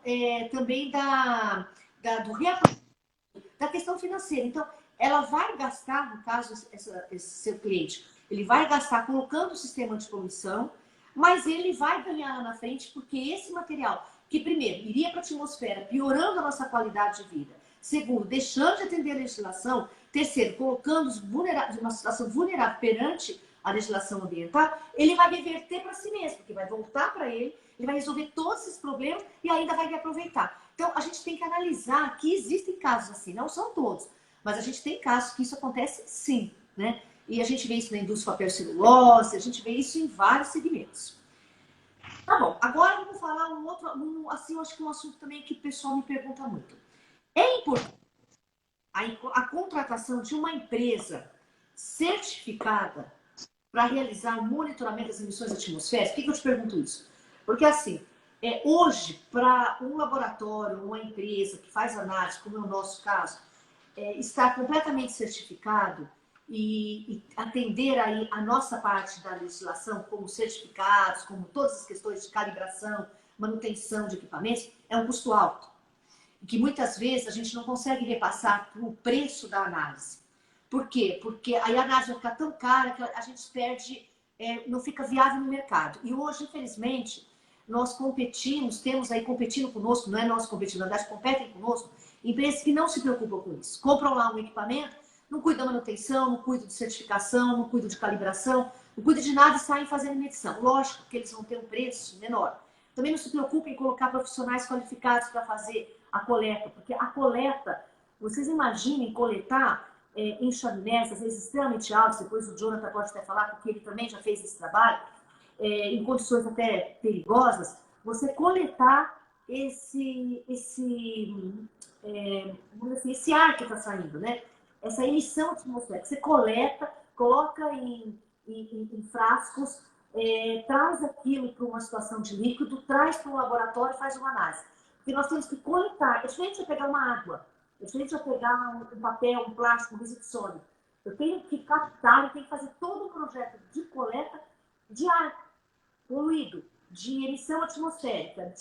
também do reaproveitamento, da questão financeira. Então, ela vai gastar, no caso, esse seu cliente, ele vai gastar colocando o sistema de poluição, mas ele vai ganhar lá na frente, porque esse material, que primeiro, iria para a atmosfera, piorando a nossa qualidade de vida. Segundo, deixando de atender a legislação. Terceiro, colocando-os numa situação vulnerável perante a legislação ambiental, ele vai reverter para si mesmo, porque vai voltar para ele, ele vai resolver todos esses problemas e ainda vai reaproveitar. Então, a gente tem que analisar que existem casos assim, não são todos, mas a gente tem casos que isso acontece sim, né? E a gente vê isso na indústria papel celulose, a gente vê isso em vários segmentos. Tá bom, agora vamos falar assim, eu acho que um assunto também que o pessoal me pergunta muito. É importante a contratação de uma empresa certificada para realizar o monitoramento das emissões atmosféricas? Por que eu te pergunto isso? Porque, assim, hoje, para um laboratório, uma empresa que faz análise, como é o nosso caso, estar completamente certificado e atender aí a nossa parte da legislação, como certificados, como todas as questões de calibração, manutenção de equipamentos, é um custo alto. E que muitas vezes a gente não consegue repassar o preço da análise. Por quê? Porque aí a análise vai ficar tão cara que a gente perde, não fica viável no mercado. E hoje, infelizmente, nós competimos, temos aí competindo conosco, não é nós competindo, na verdade, competem conosco, empresas que não se preocupam com isso. Compram lá um equipamento, não cuidam da manutenção, não cuidam de certificação, não cuidam de calibração, não cuidam de nada e saem fazendo medição. Lógico que eles vão ter um preço menor. Também não se preocupem em colocar profissionais qualificados para fazer a coleta, porque a coleta, vocês imaginem coletar em chaminés, às vezes extremamente altos, depois o Jonathan pode até falar, porque ele também já fez esse trabalho, em condições até perigosas, você coletar esse ar que está saindo, né? Essa emissão atmosférica. Você coleta, coloca em frascos, traz aquilo para uma situação de líquido, traz para um laboratório e faz uma análise. Porque nós temos que coletar. É diferente de pegar uma água, é diferente de pegar um papel, um plástico, um resíduo sólido. Eu tenho que captar, eu tenho que fazer todo um projeto de coleta de ar poluído, de emissão atmosférica,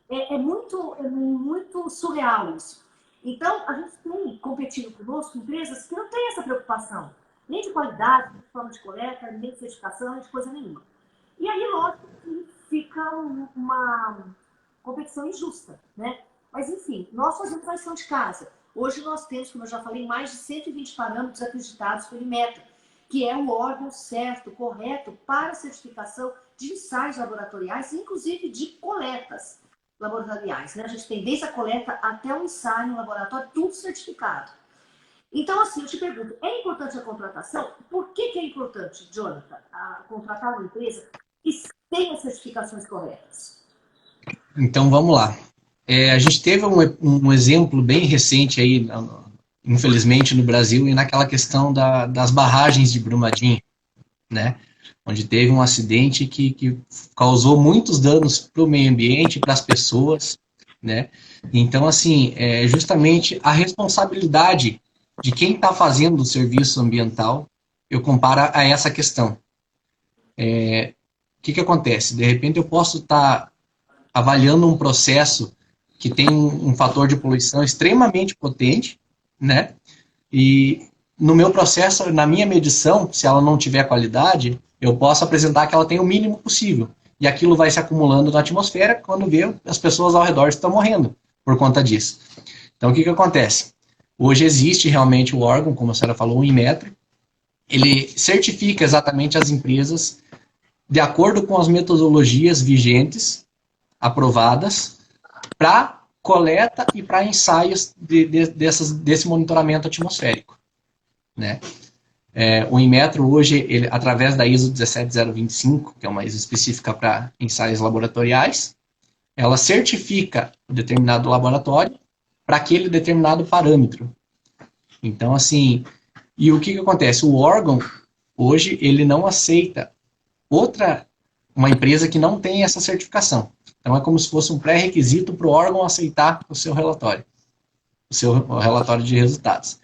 é muito surreal isso. Então, a gente tem competindo conosco empresas que não têm essa preocupação, nem de qualidade, nem de forma de coleta, nem de certificação, nem de coisa nenhuma. E aí, lógico, que fica uma competição injusta, né? Mas, enfim, nós fazemos a lição de casa. Hoje nós temos, como eu já falei, mais de 120 parâmetros acreditados pelo Inmetro, que é o órgão certo, correto para a certificação de ensaios laboratoriais, inclusive de coletas laboratoriais, né? A gente tem desde a coleta até o ensaio no laboratório, tudo certificado. Então, assim, eu te pergunto, é importante a contratação? Por que é importante, Jonathan, contratar uma empresa que tenha as certificações corretas? Então, vamos lá. A gente teve um exemplo bem recente aí, infelizmente, no Brasil, e naquela questão das barragens de Brumadinho, né? Onde teve um acidente que causou muitos danos para o meio ambiente, para as pessoas, né? Então, assim, justamente a responsabilidade de quem está fazendo o serviço ambiental, eu comparo a essa questão. O que acontece? De repente eu posso estar avaliando um processo que tem um fator de poluição extremamente potente, né? E no meu processo, na minha medição, se ela não tiver qualidade, eu posso apresentar que ela tem o mínimo possível. E aquilo vai se acumulando na atmosfera, quando vê, as pessoas ao redor estão morrendo por conta disso. Então, o que acontece? Hoje existe realmente o órgão, como a senhora falou, o Inmetro. Ele certifica exatamente as empresas de acordo com as metodologias vigentes, aprovadas, para coleta e para ensaios desse monitoramento atmosférico, né? O Inmetro hoje, ele, através da ISO 17025, que é uma ISO específica para ensaios laboratoriais, ela certifica o determinado laboratório para aquele determinado parâmetro. Então, assim, e o que acontece? O órgão, hoje, ele não aceita uma empresa que não tem essa certificação. Então, é como se fosse um pré-requisito para o órgão aceitar o seu relatório de resultados.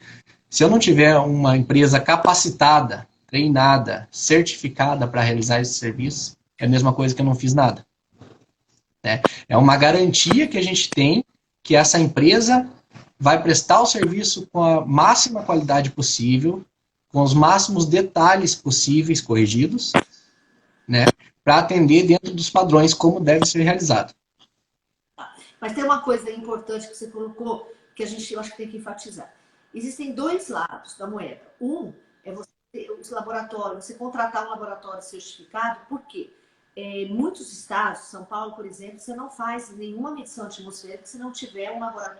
Se eu não tiver uma empresa capacitada, treinada, certificada para realizar esse serviço, é a mesma coisa que eu não fiz nada, né? É uma garantia que a gente tem que essa empresa vai prestar o serviço com a máxima qualidade possível, com os máximos detalhes possíveis corrigidos, né, para atender dentro dos padrões como deve ser realizado. Mas tem uma coisa importante que você colocou, que eu acho que tem que enfatizar. Existem dois lados da moeda. Um é os laboratórios, você contratar um laboratório certificado, por quê? Muitos estados, São Paulo, por exemplo, você não faz nenhuma medição atmosférica se não tiver o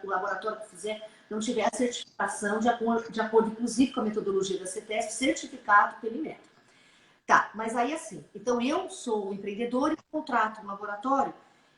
laboratório que fizer, não tiver a certificação de acordo inclusive com a metodologia da CETESB, certificado pelo Inmetro. Tá, mas aí assim, então eu sou um empreendedor e contrato um laboratório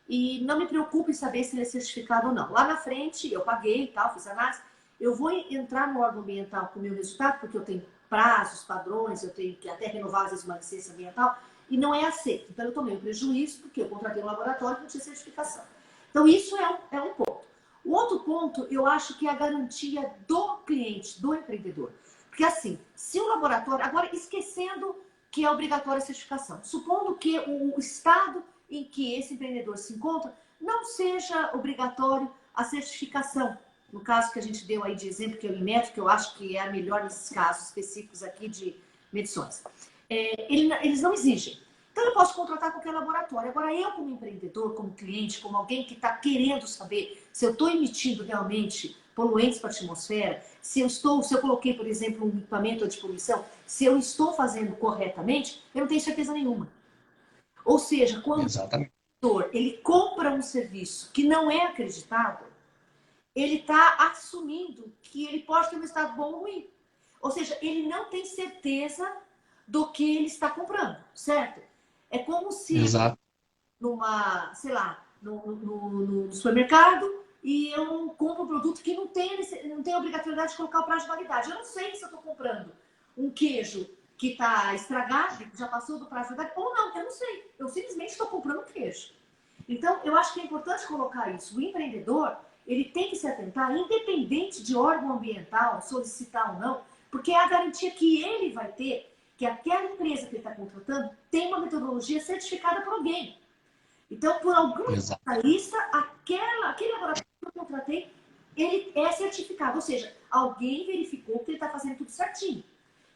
e não me preocupo em saber se ele é certificado ou não. Lá na frente, eu paguei e tal, fiz análise, eu vou entrar no órgão ambiental com o meu resultado, porque eu tenho prazos, padrões, eu tenho que até renovar às vezes uma licença ambiental, e não é aceito. Então, eu tomei um prejuízo porque eu contratei um laboratório que não tinha certificação. Então, isso é um ponto. O outro ponto, eu acho que é a garantia do cliente, do empreendedor. Porque, assim, se o laboratório... Agora, esquecendo que é obrigatória a certificação. Supondo que o estado em que esse empreendedor se encontra não seja obrigatório a certificação. No caso que a gente deu aí de exemplo, que é o Inmetro, que eu acho que é a melhor nesses casos específicos aqui de medições. Eles não exigem. Então, eu posso contratar qualquer laboratório. Agora, eu como empreendedor, como cliente, como alguém que está querendo saber se eu estou emitindo realmente poluentes para a atmosfera, se eu coloquei, por exemplo, um equipamento antipoluição, se eu estou fazendo corretamente, eu não tenho certeza nenhuma. Ou seja, quando o empreendedor ele compra um serviço que não é acreditado, ele está assumindo que ele pode ter um resultado bom ou ruim. Ou seja, ele não tem certeza do que ele está comprando, certo? É como se Exato. numa, sei lá, no supermercado e eu compro um produto que não tem obrigatoriedade de colocar o prazo de validade. Eu não sei se eu estou comprando um queijo que está estragado, que já passou do prazo de validade, ou não, eu não sei. Eu simplesmente estou comprando um queijo. Então, eu acho que é importante colocar isso. O empreendedor, ele tem que se atentar, independente de órgão ambiental, solicitar ou não, porque é a garantia que ele vai ter que aquela empresa que ele está contratando tem uma metodologia certificada por alguém. Então, por algum especialista, aquele laboratório que eu contratei, ele é certificado. Ou seja, alguém verificou que ele está fazendo tudo certinho.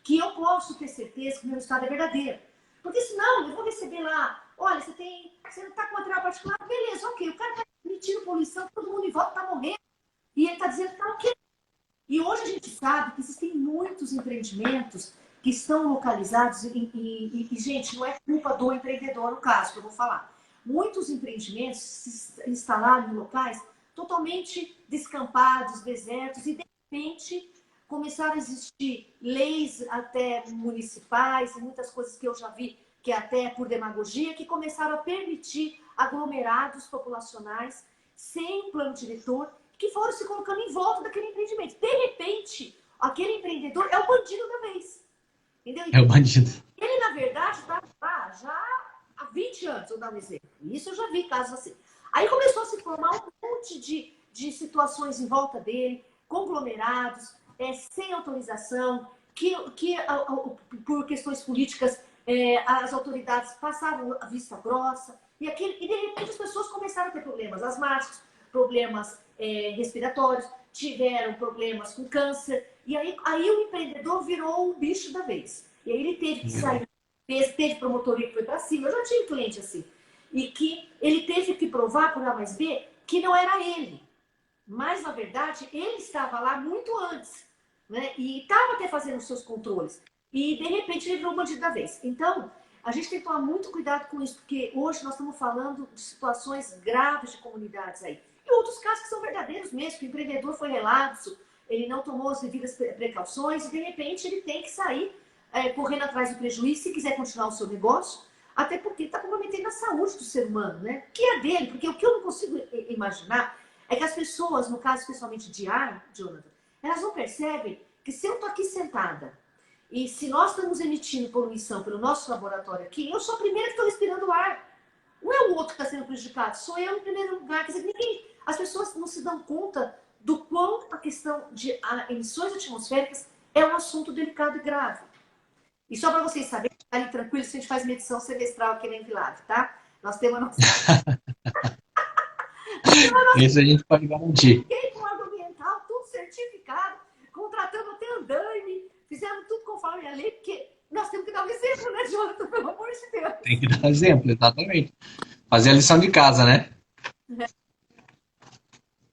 Que eu posso ter certeza que o meu resultado é verdadeiro. Porque senão, eu vou receber lá, olha, você não está com material particular, beleza, ok. O cara está emitindo poluição, todo mundo em volta está morrendo. E ele está dizendo que está ok. E hoje a gente sabe que existem muitos empreendimentos que estão localizados e, gente, não é culpa do empreendedor no caso que eu vou falar. Muitos empreendimentos se instalaram em locais totalmente descampados, desertos, e de repente começaram a existir leis até municipais e muitas coisas que eu já vi, que até por demagogia, que começaram a permitir aglomerados populacionais sem plano diretor, que foram se colocando em volta daquele empreendimento. De repente, aquele empreendedor é o bandido da vez. Entendeu? É o bandido. Ele, na verdade, está lá já há 20 anos, vou dar um exemplo. Isso eu já vi casos assim. Aí começou a se formar um monte de situações em volta dele, conglomerados, sem autorização, que por questões políticas as autoridades passavam a vista grossa, e de repente as pessoas começaram a ter problemas asmáticos, problemas respiratórios, tiveram problemas com câncer, e aí o empreendedor virou um bicho da vez. E aí ele teve que sair, teve promotoria que foi para cima, eu já tive cliente assim, e que ele teve que provar por A mais B que não era ele. Mas, na verdade, ele estava lá muito antes, né? E estava até fazendo os seus controles. E, de repente, ele virou um bandido da vez. Então, a gente tem que tomar muito cuidado com isso, porque hoje nós estamos falando de situações graves de comunidades aí. E outros casos que são verdadeiros mesmo, que o empreendedor foi relapso, ele não tomou as devidas precauções e, de repente, ele tem que sair correndo atrás do prejuízo se quiser continuar o seu negócio, até porque está comprometendo a saúde do ser humano, né? Que é dele, porque o que eu não consigo imaginar é que as pessoas, no caso especialmente de ar, Jonathan, elas não percebem que se eu estou aqui sentada e se nós estamos emitindo poluição pelo nosso laboratório aqui, eu sou a primeira que estou respirando ar. Não é o outro que está sendo prejudicado, sou eu em primeiro lugar. Quer dizer, as pessoas não se dão conta do quão a questão de emissões atmosféricas é um assunto delicado e grave. E só para vocês saberem, ficarem tranquilos, a gente faz medição semestral aqui na Envilab, tá? Nós temos a nossa... Isso a gente pode garantir. Com órgão ambiental, tudo certificado, contratamos até andaime, fizemos tudo conforme a lei, porque nós temos que dar um exemplo, né, Jonathan? Pelo amor de Deus. Tem que dar um exemplo, exatamente. Fazer a lição de casa, né?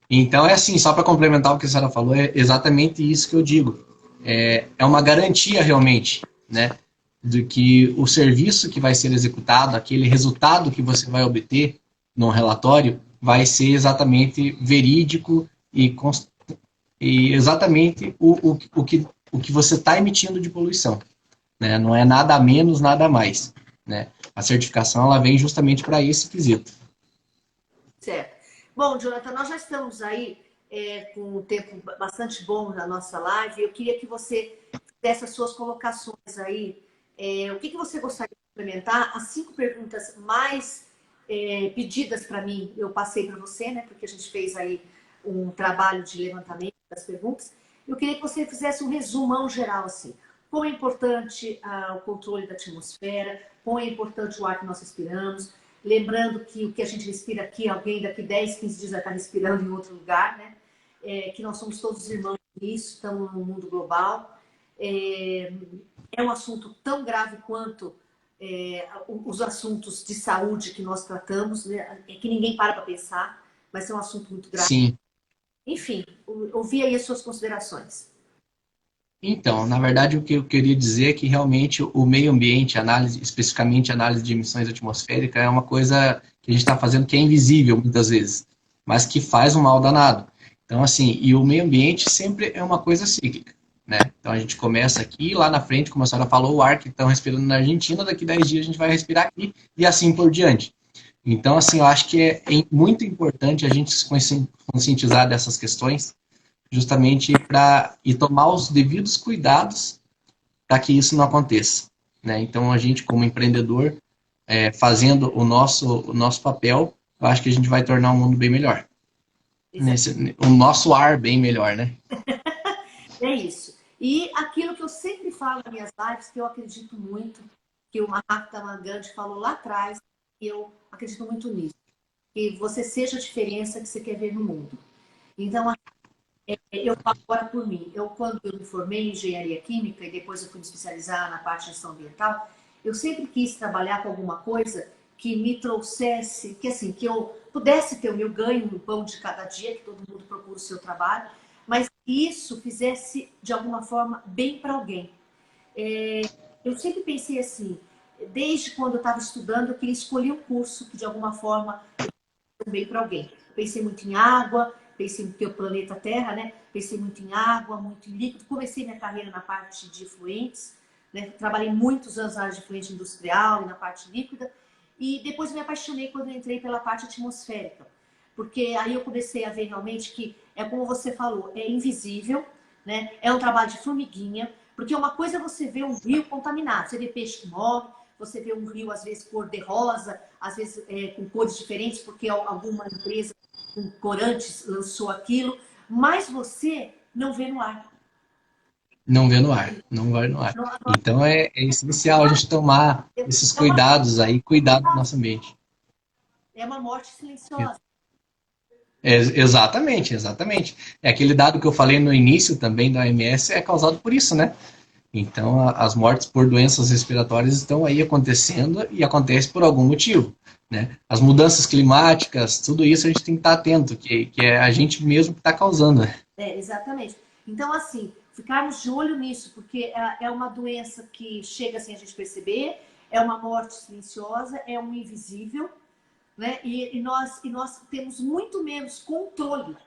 Então, é assim, só para complementar o que a senhora falou, é exatamente isso que eu digo. É uma garantia, realmente, né? De que o serviço que vai ser executado, aquele resultado que você vai obter num relatório, vai ser exatamente verídico e exatamente o que você está emitindo de poluição. Né? Não é nada a menos, nada a mais. Né? A certificação ela vem justamente para esse quesito. Certo. Bom, Jonathan, nós já estamos aí com um tempo bastante bom na nossa live. Eu queria que você desse as suas colocações aí. O que você gostaria de implementar? As 5 perguntas mais pedidas para mim, eu passei para você, né? Porque a gente fez aí um trabalho de levantamento das perguntas. Eu queria que você fizesse um resumão geral, assim. Quão é importante o controle da atmosfera, quão é importante o ar que nós respiramos. Lembrando que o que a gente respira aqui, alguém daqui 10, 15 dias vai estar respirando em outro lugar, né? Que nós somos todos irmãos nisso, estamos no mundo global. É um assunto tão grave quanto os assuntos de saúde que nós tratamos, né? Que ninguém para pensar, mas é um assunto muito grave. Sim. Enfim, ouvi aí as suas considerações. Então, na verdade, o que eu queria dizer é que realmente o meio ambiente, especificamente análise de emissões atmosféricas, é uma coisa que a gente está fazendo que é invisível muitas vezes, mas que faz um mal danado. Então, assim, e o meio ambiente sempre é uma coisa cíclica, né? Então, a gente começa aqui, lá na frente, como a senhora falou, o ar que estão respirando na Argentina, daqui 10 dias a gente vai respirar aqui, e assim por diante. Então, assim, eu acho que é muito importante a gente se conscientizar dessas questões, justamente para e tomar os devidos cuidados para que isso não aconteça, né? Então, a gente, como empreendedor, fazendo o nosso papel, eu acho que a gente vai tornar o mundo bem melhor. O nosso ar bem melhor, né? É isso. E aquilo que eu sempre falo nas minhas lives, que eu acredito muito, que o Mahatma Gandhi falou lá atrás, e eu acredito muito nisso, que você seja a diferença que você quer ver no mundo. Então, eu falo agora por mim. Quando eu me formei em engenharia química e depois eu fui me especializar na parte de gestão ambiental, eu sempre quis trabalhar com alguma coisa que me trouxesse, que assim, que eu pudesse ter o meu ganho no pão de cada dia, que todo mundo procura o seu trabalho, mas que isso fizesse de alguma forma bem para alguém. Eu sempre pensei assim, desde quando eu estava estudando, eu queria escolher um curso que de alguma forma bem para alguém. Pensei muito em água, pensei no teu planeta Terra, né? Pensei muito em água, muito em líquido. Comecei minha carreira na parte de efluentes, né? Trabalhei muitos anos na área de efluente industrial e na parte líquida. E depois me apaixonei quando entrei pela parte atmosférica. Porque aí eu comecei a ver realmente que, é como você falou, é invisível, né? É um trabalho de formiguinha, porque uma coisa é você ver um rio contaminado, você vê peixe que morre, você vê um rio, às vezes, cor de rosa, às vezes com cores diferentes, porque alguma empresa com corantes lançou aquilo, mas você não vê no ar. Não vê no ar, não vai no ar. Então é essencial a gente tomar esses É uma, cuidados aí, cuidar do nosso ambiente. é uma morte silenciosa. Exatamente, exatamente. É aquele dado que eu falei no início também da OMS, é causado por isso, né? Então, as mortes por doenças respiratórias estão aí acontecendo e acontece por algum motivo, né? As mudanças climáticas, tudo isso a gente tem que estar atento, que é a gente mesmo que está causando. Exatamente. Então, assim, ficarmos de olho nisso, porque é uma doença que chega sem a gente perceber, é uma morte silenciosa, é um invisível, né? E nós temos muito menos controle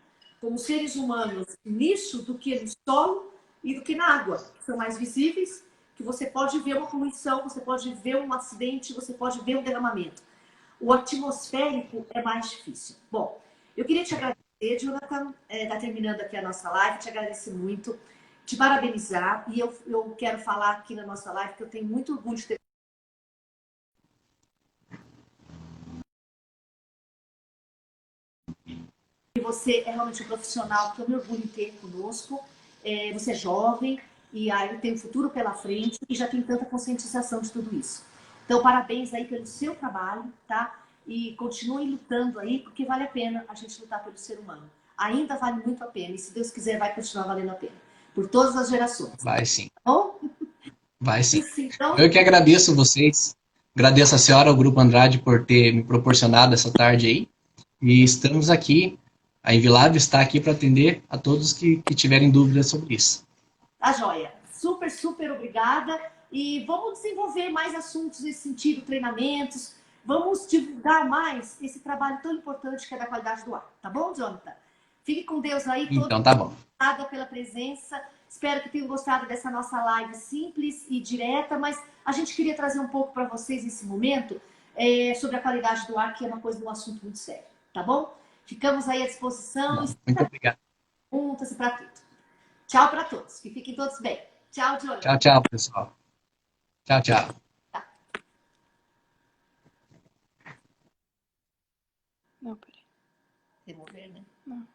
como seres humanos nisso do que no solo e do que na água, que são mais visíveis, que você pode ver uma poluição, você pode ver um acidente, você pode ver um derramamento. O atmosférico é mais difícil. Bom, eu queria te agradecer, Jonathan, está terminando aqui a nossa live, te agradecer muito, te parabenizar, e eu quero falar aqui na nossa live que eu tenho muito orgulho de ter. E você é realmente um profissional que eu me orgulho em ter conosco. Você é jovem e aí tem um futuro pela frente e já tem tanta conscientização de tudo isso. Então, parabéns aí pelo seu trabalho, tá? E continue lutando aí, porque vale a pena a gente lutar pelo ser humano. Ainda vale muito a pena e, se Deus quiser, vai continuar valendo a pena. Por todas as gerações. Vai sim, Tá bom? vai sim. Isso, então, Eu que agradeço vocês, agradeço a senhora, ao Grupo Andrade, por ter me proporcionado essa tarde aí. E estamos aqui, a Envilab está aqui para atender a todos que tiverem dúvidas sobre isso. tá joia. Super, super obrigada. E vamos desenvolver mais assuntos nesse sentido, treinamentos. Vamos divulgar mais esse trabalho tão importante que é da qualidade do ar. Tá bom, Jonathan? Fique com Deus aí, todos. Então, tá bom. Obrigada pela presença. Espero que tenham gostado dessa nossa live simples e direta, mas a gente queria trazer um pouco para vocês nesse momento sobre a qualidade do ar, que é uma coisa, um assunto muito sério. Tá bom? Ficamos aí à disposição. Muito obrigado. Perguntas e para tudo. Tchau para todos. Que fiquem todos bem. Tchau, Jonathan. Tchau, tchau, pessoal. Tchau, tchau. Não, peraí. Remover, né? Não.